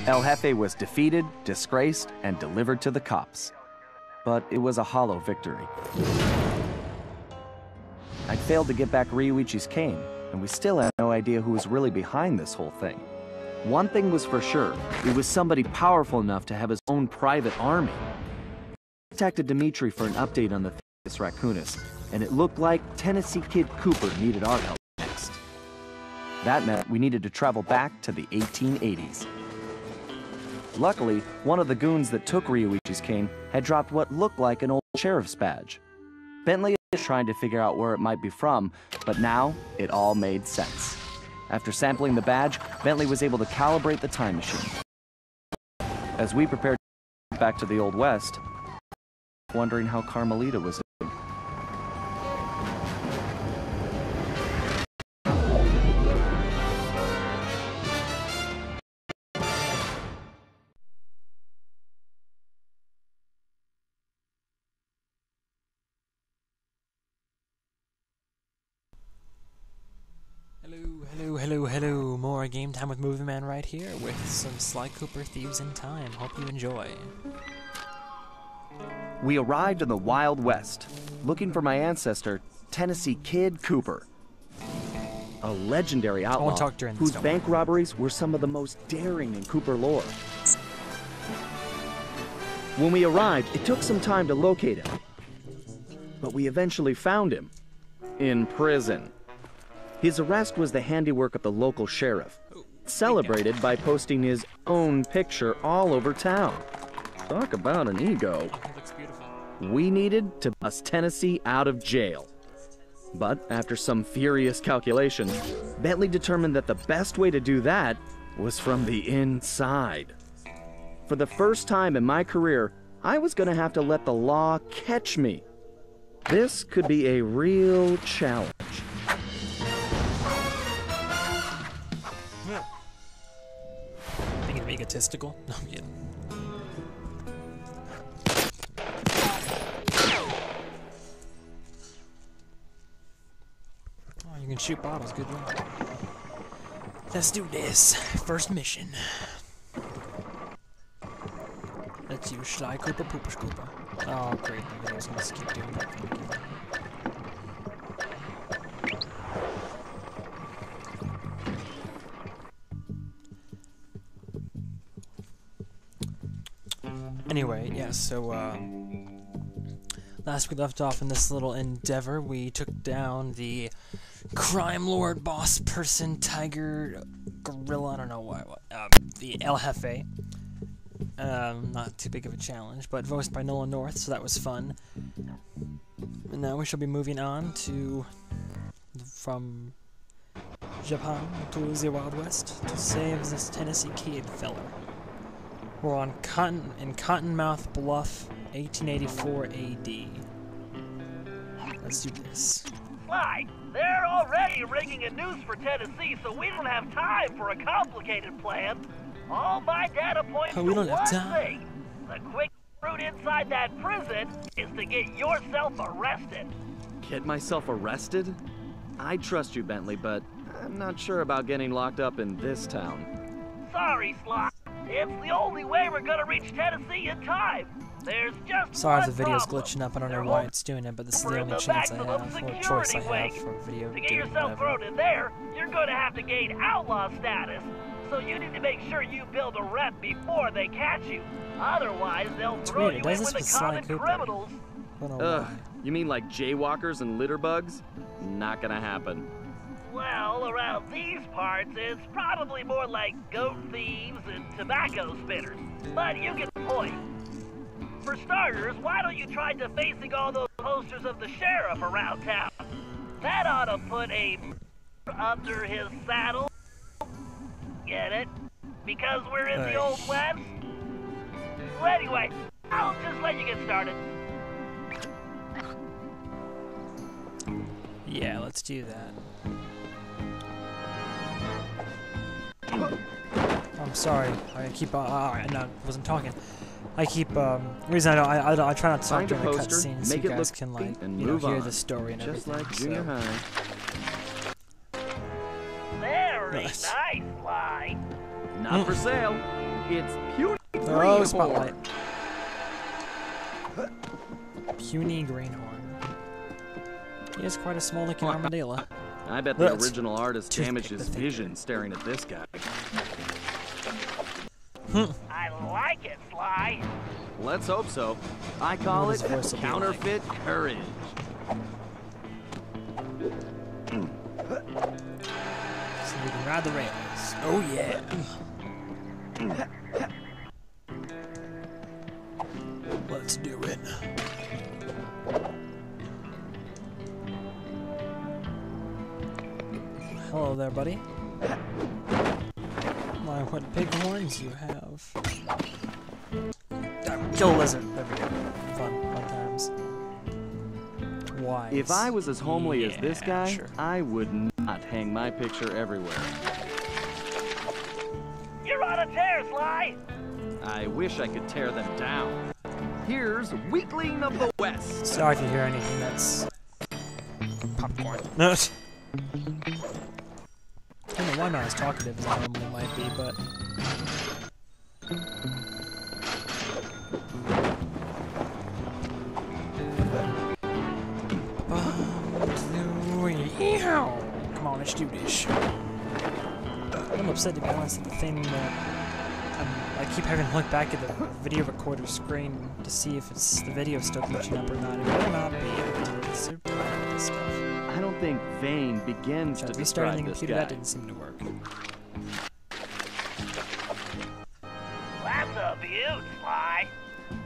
El Jefe was defeated, disgraced, and delivered to the cops. But it was a hollow victory. I'd failed to get back Ryuichi's cane, and we still had no idea who was really behind this whole thing. One thing was for sure, it was somebody powerful enough to have his own private army. I contacted Dimitri for an update on the Thieves Raccoonus, and it looked like Tennessee Kid Cooper needed our help next. That meant we needed to travel back to the 1880s. Luckily, one of the goons that took Ryuichi's cane had dropped what looked like an old sheriff's badge. Bentley was trying to figure out where it might be from, but now it all made sense. After sampling the badge, Bentley was able to calibrate the time machine. As we prepared to go back to the Old West, wondering how Carmelita was doing. Hello. More game time with Movie Man right here with some Sly Cooper Thieves in Time. Hope you enjoy. We arrived in the Wild West, looking for my ancestor, Tennessee Kid Cooper. A legendary outlaw whose bank robberies were some of the most daring in Cooper lore. When we arrived, it took some time to locate him. But we eventually found him. In prison. His arrest was the handiwork of the local sheriff, celebrated by posting his own picture all over town. Talk about an ego. We needed to bust Tennessee out of jail. But after some furious calculation, Bentley determined that the best way to do that was from the inside. For the first time in my career, I was going to have to let the law catch me. This could be a real challenge. Being egotistical? No, I'm kidding. Oh, you can shoot bottles, good one. Let's do this. First mission. Let's use Sly Cooper, Pooper Scooper. Oh, great. I was going to keep doing that. Anyway, yeah, so, last we left off in this little endeavor, we took down the crime lord, boss person, tiger, gorilla, I don't know what, the El Jefe. Not too big of a challenge, but voiced by Nolan North, so that was fun. And now we shall be moving on to, from Japan to the Wild West to save this Tennessee Kid feller. We're on Cottonmouth Bluff, 1884 AD. Let's do this. Sly, they're already rigging a noose for Tennessee, so we don't have time for a complicated plan. All my data points to one thing. The quick route inside that prison is to get yourself arrested. Get myself arrested? I trust you, Bentley, but I'm not sure about getting locked up in this town. Sorry, Sly. It's the only way we're gonna reach Tennessee in time. There's just sorry if one the video's problem. glitching up. I don't know why it's doing it, but this is the only chance I have, or choice I have for video. To get yourself thrown in there, you're gonna have to gain outlaw status. So you need to make sure you build a rep before they catch you. Otherwise, they'll throw you in with the common criminals. You mean like jaywalkers and litterbugs? Not gonna happen. Well, around these parts, it's probably more like goat thieves and tobacco spitters. But you get the point. For starters, why don't you try defacing all those posters of the sheriff around town? That ought to put a under his saddle. Get it? Because we're in the Old West? Well, anyway, I'll just let you get started. Yeah, let's do that. I'm sorry. I keep. No, I wasn't talking. I keep. Reason I try not to talk during the cutscenes, so you guys can like hear the story and just everything. Like junior high. Very nice, Sly. Not for sale. It's puny Oh, greenhorn. spotlight. Puny greenhorn. He has quite a small looking armadillo. I bet the That's original artist Toothpick damaged the his Thinker. vision staring at this guy. I like it, Sly. Let's hope so. I call What it his voice will be counterfeit courage. So we can ride the rails. Oh yeah. Let's do it. Hello there, buddy. My, what big horns you have. Kill a lizard. There we go. Fun times. Wise. If I was as homely as this Yeah, guy, sure. I would not hang my picture everywhere. You're on a tear, Sly. I wish I could tear them down. Here's Weakling of the West. Sorry if you hear anything that's popcorn. No. I don't know why I'm not as talkative as I normally might be, but come on, let's do this. I'm upset, to be honest, at the thing that I keep having to look back at the video recorder screen to see if it's the video still glitching up or not. It better not be. I'm so tired of this stuff. I don't think Vane begins to Restarting describe the this computer, guy. that didn't seem to work. That's a beaut, Sly.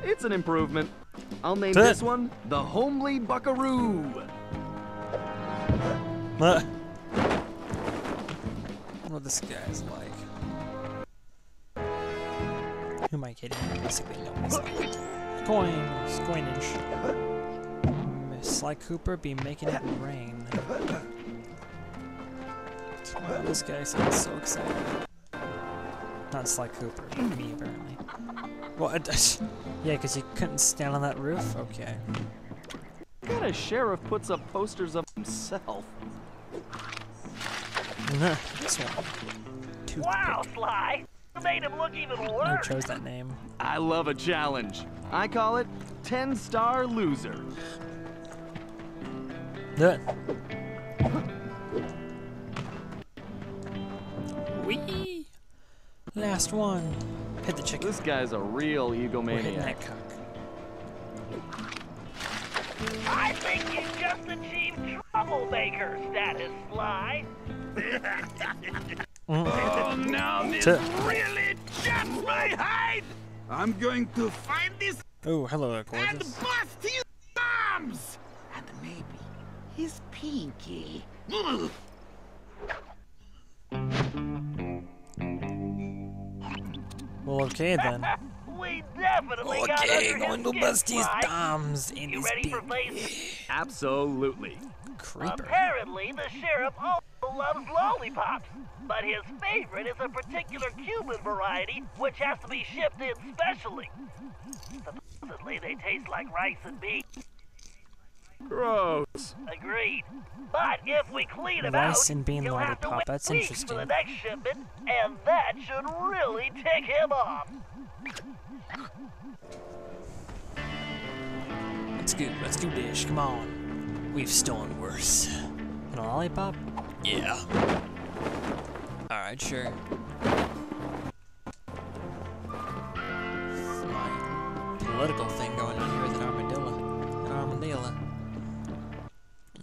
It's an improvement. I'll name Good. this one the Homely Buckaroo. I don't know what this guy's like. Who am I kidding? Basically, nobody's like. Coinage. Sly Cooper be making it rain. Wow, this guy sounds so excited. Not Sly Cooper, me apparently. Well, yeah, because you couldn't stand on that roof? Okay. What kind of sheriff puts up posters of himself? This one. Toothpick. Wow, Sly. You made him look even Who worse. chose that name? I love a challenge. I call it 10-star loser. Wee! Last one. Hit the chicken. This guy's a real We're hitting egomaniac. that cock. I think you just achieved troublemaker status, Sly. Oh, now this really chaps my hide! I'm going to find this Oh, hello there, and gorgeous. bust his arms! And maybe his pinky. Ugh. Well, okay then. We definitely got Okay, under going his to skin, bust his Sly. thumbs in You his ready for beak. face? Absolutely. Creeper. Apparently, the sheriff also loves lollipops, but his favorite is a particular Cuban variety, which has to be shipped in specially. Supposedly, they taste like rice and beans. Gross. Agreed. But if we clean them Rice out, and bean he'll have to lollipop, wait that's weeks interesting. for the next shipment, and that should really tick him off. Let's do this. Come on. We've stolen worse. And a lollipop? Yeah. Alright, sure. My political thing going on here with an armadillo. An armadillo.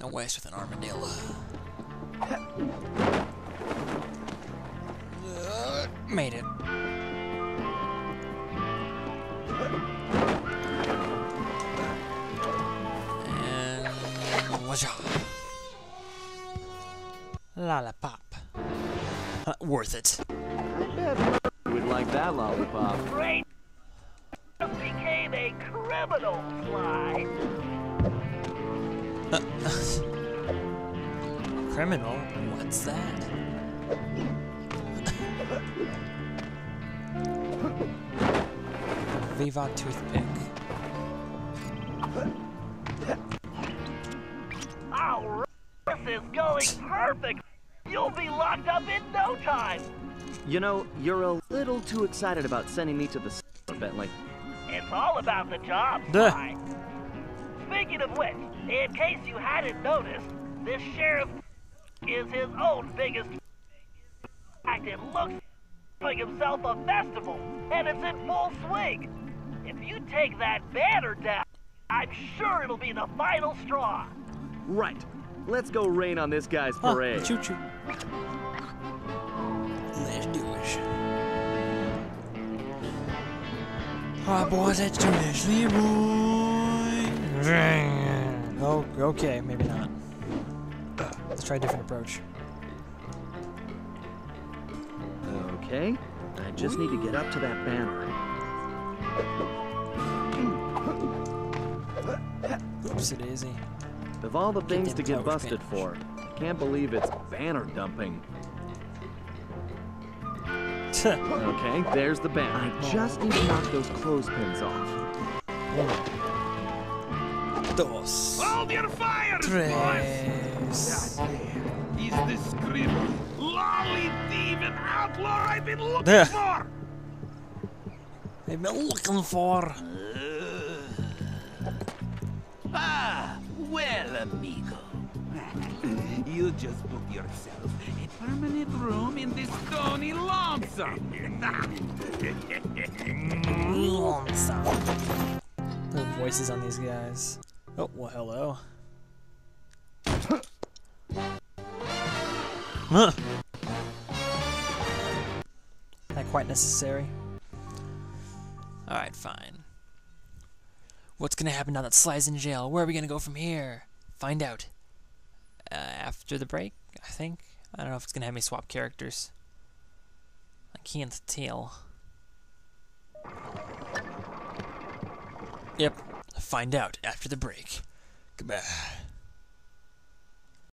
No waste with an armadillo. Made it. And whatcha? Lollipop. Worth it. I bet Murphy would like that lollipop. Great. Became a criminal, Sly. Criminal? What's that? Viva Toothpick. All right. This is going perfect. You'll be locked up in no time. You know, you're a little too excited about sending me to the Bentley. It's all about the job, Duh. Sly. Speaking of which, in case you hadn't noticed, this sheriff is his own biggest. In fact, it looks like himself a festival, and it's in full swing. If you take that banner down, I'm sure it'll be the final straw. Right. Let's go rain on this guy's parade. Choo-choo. Let's do it. Alright, boys, let's do this. Leroy. Oh, okay, maybe not. Let's try a different approach. Okay. I just need to get up to that banner. Oopsie daisy. Of all the things them to get toes busted pinched. for, can't believe it's banner dumping. Okay, there's the banner. I just need to knock those clothespins off. Dos. Hold your fire, Tres. He's the screamer, lolly thief and outlaw I've been looking Yeah. for. I've been looking for. Well, amigo. You just booked yourself a permanent room in this stony lonesome. The voices on these guys. Oh, well, hello. Huh. Not quite necessary. Alright, fine. What's gonna happen now that Sly's in jail? Where are we gonna go from here? Find out. After the break, I think. I don't know if it's gonna have me swap characters. I can't tell. Yep. Find out after the break. Goodbye.